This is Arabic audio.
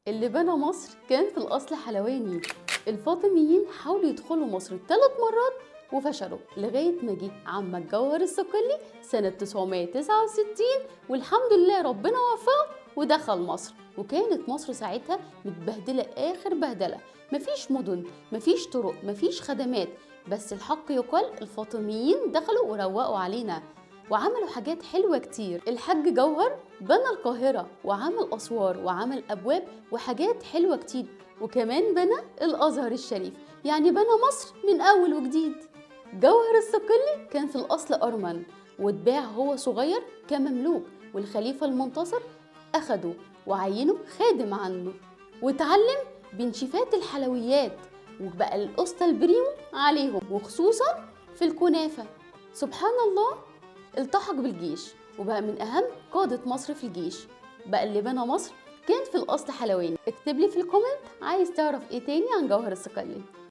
اللي بنى مصر كان في الأصل حلواني. الفاطميين حاولوا يدخلوا مصر 3 مرات وفشلوا لغاية ما جه عمك جوهر الصقلي سنة 969، والحمد لله ربنا وفقه ودخل مصر. وكانت مصر ساعتها متبهدلة آخر بهدلة، مفيش مدن، مفيش طرق، مفيش خدمات. بس الحق يقال الفاطميين دخلوا وروقوا علينا وعملوا حاجات حلوة كتير. الحاج جوهر بنى القاهرة وعمل أسوار وعمل أبواب وحاجات حلوة كتير، وكمان بنى الأزهر الشريف، يعني بنى مصر من أول وجديد. جوهر الصقلي كان في الأصل أرمن واتباع هو صغير كمملوك، والخليفة المنتصر أخده وعينه خادم عنه، واتعلم بنشيفات الحلويات، وبقى الأسطى البريمو عليهم، وخصوصا في الكنافة. سبحان الله، التحق بالجيش وبقى من أهم قادة مصر في الجيش. بقى اللي بنى مصر كان في الأصل حلواني. اكتب لي في الكومنت عايز تعرف ايه تاني عن جوهر الصقلي.